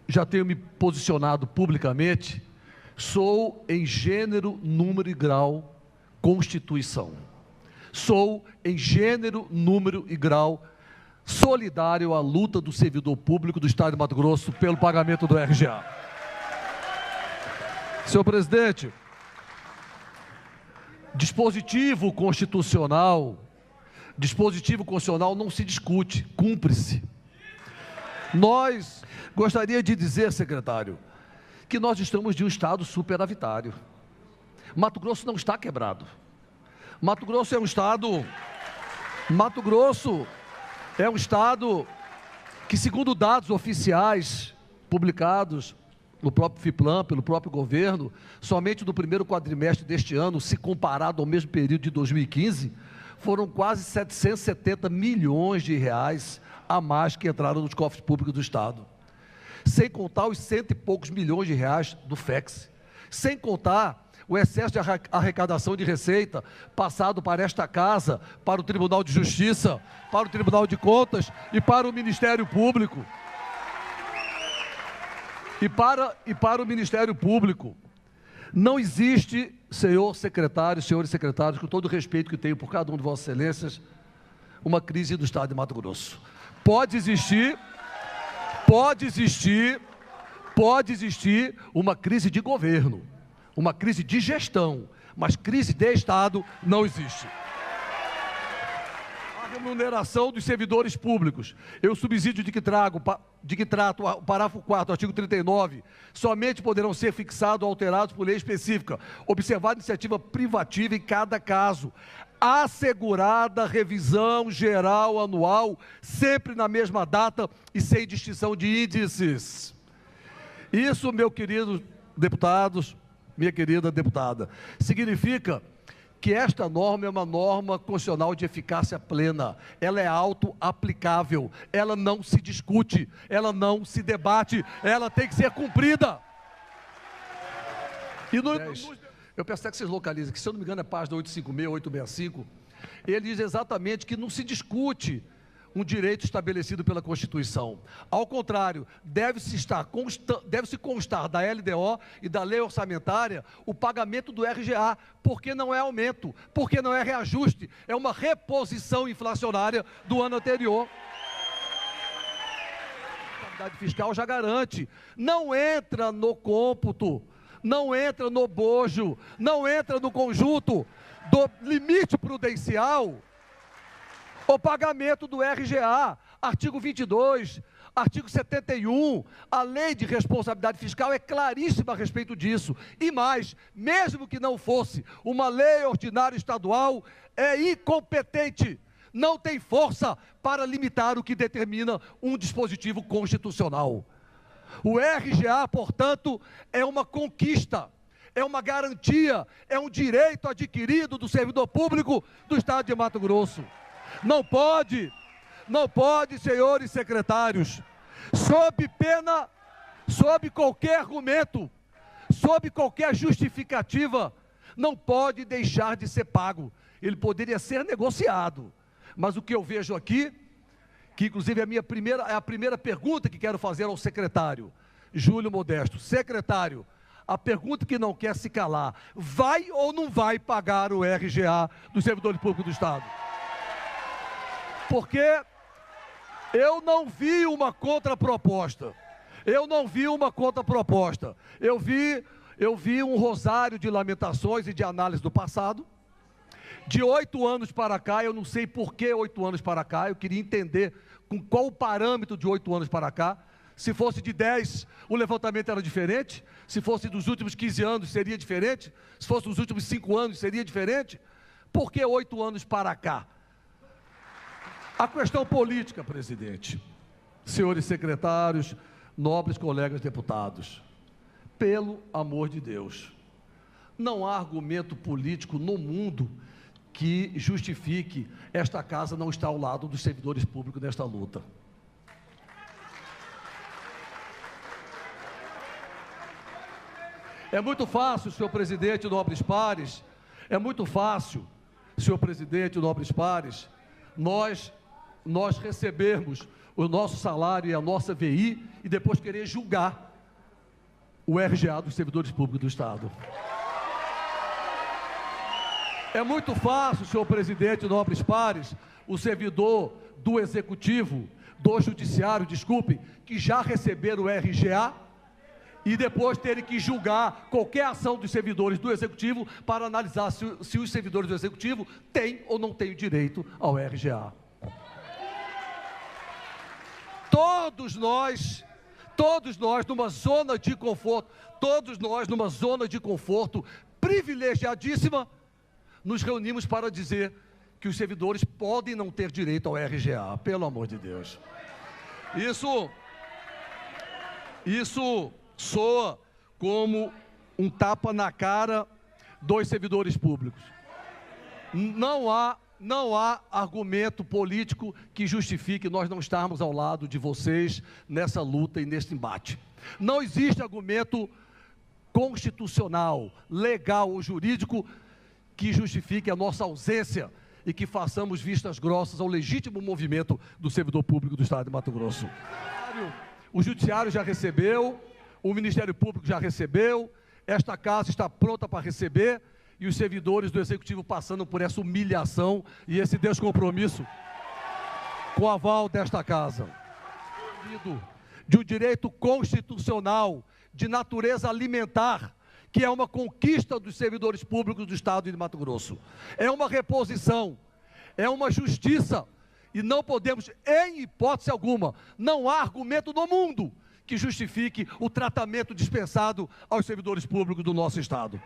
já tenho me posicionado publicamente, sou em gênero, número e grau Constituição. Sou em gênero, número e grau solidário à luta do servidor público do Estado de Mato Grosso pelo pagamento do RGA. Senhor presidente, dispositivo constitucional não se discute, cumpre-se. Nós, gostaria de dizer, secretário, que nós estamos de um Estado superavitário. Mato Grosso não está quebrado. Mato Grosso é um Estado que, segundo dados oficiais publicados no próprio FIPLAN, pelo próprio governo, somente no primeiro quadrimestre deste ano, se comparado ao mesmo período de 2015, foram quase 770 milhões de reais a mais que entraram nos cofres públicos do Estado. Sem contar os 100 e poucos milhões de reais do FEX. Sem contar o excesso de arrecadação de receita passado para esta Casa, para o Tribunal de Justiça, para o Tribunal de Contas e para o Ministério Público. E para o Ministério Público. Não existe, senhores secretários, com todo o respeito que tenho por cada um de vossas excelências, uma crise do Estado de Mato Grosso. Pode existir uma crise de governo, uma crise de gestão, mas crise de Estado não existe. A remuneração dos servidores públicos, o subsídio de que trato o parágrafo 4º, artigo 39, somente poderão ser fixados ou alterados por lei específica, observada iniciativa privativa em cada caso, assegurada revisão geral anual, sempre na mesma data e sem distinção de índices. Isso, meus queridos deputados, minha querida deputada, significa que esta norma é uma norma constitucional de eficácia plena, ela é auto-aplicável, ela não se discute, ela não se debate, ela tem que ser cumprida. E eu peço até que vocês localizem, que se eu não me engano é página 856, 865, ele diz exatamente que não se discute um direito estabelecido pela Constituição. Ao contrário, deve-se constar da LDO e da lei orçamentária o pagamento do RGA, porque não é aumento, porque não é reajuste, é uma reposição inflacionária do ano anterior. A responsabilidade fiscal já garante, não entra no cômputo, não entra no bojo, não entra no conjunto do limite prudencial o pagamento do RGA, artigo 22, artigo 71, a lei de responsabilidade fiscal é claríssima a respeito disso. E mais, mesmo que não fosse uma lei ordinária estadual, é incompetente, não tem força para limitar o que determina um dispositivo constitucional. O RGA, portanto, é uma conquista, é uma garantia, é um direito adquirido do servidor público do Estado de Mato Grosso. Não pode, senhores secretários, sob qualquer argumento, sob qualquer justificativa, não pode deixar de ser pago. Ele poderia ser negociado, mas o que eu vejo aqui, que inclusive é a primeira pergunta que quero fazer ao secretário, Júlio Modesto. Secretário, a pergunta que não quer se calar, vai ou não vai pagar o RGA dos servidores públicos do Estado? Porque eu não vi uma contraproposta. Eu vi um rosário de lamentações e de análise do passado. De 8 anos para cá, eu não sei por que 8 anos para cá, eu queria entender com qual o parâmetro de 8 anos para cá. Se fosse de 10, o levantamento era diferente. Se fosse dos últimos 15 anos, seria diferente. Se fosse dos últimos 5 anos, seria diferente. Por que 8 anos para cá? A questão política, presidente, senhores secretários, nobres colegas deputados, pelo amor de Deus, não há argumento político no mundo que justifique esta Casa não estar ao lado dos servidores públicos nesta luta. É muito fácil, senhor presidente, nobres pares, nós recebermos o nosso salário e a nossa VI e depois querer julgar o RGA dos servidores públicos do Estado. É muito fácil, senhor presidente, nobres pares, o servidor do Executivo, do Judiciário, desculpe, que já receberam o RGA e depois terem que julgar qualquer ação dos servidores do Executivo para analisar se os servidores do Executivo têm ou não têm o direito ao RGA. Todos nós numa zona de conforto, privilegiadíssima, nos reunimos para dizer que os servidores podem não ter direito ao RGA, pelo amor de Deus. Isso soa como um tapa na cara dos servidores públicos. Não há argumento político que justifique nós não estarmos ao lado de vocês nessa luta e nesse embate. Não existe argumento constitucional, legal ou jurídico que justifique a nossa ausência e que façamos vistas grossas ao legítimo movimento do servidor público do Estado de Mato Grosso. O Judiciário já recebeu, o Ministério Público já recebeu, esta casa está pronta para receber, e os servidores do Executivo passando por essa humilhação e esse descompromisso com o aval desta casa. De um direito constitucional de natureza alimentar, que é uma conquista dos servidores públicos do Estado de Mato Grosso. É uma reposição, é uma justiça, e não podemos, em hipótese alguma, não há argumento no mundo que justifique o tratamento dispensado aos servidores públicos do nosso Estado.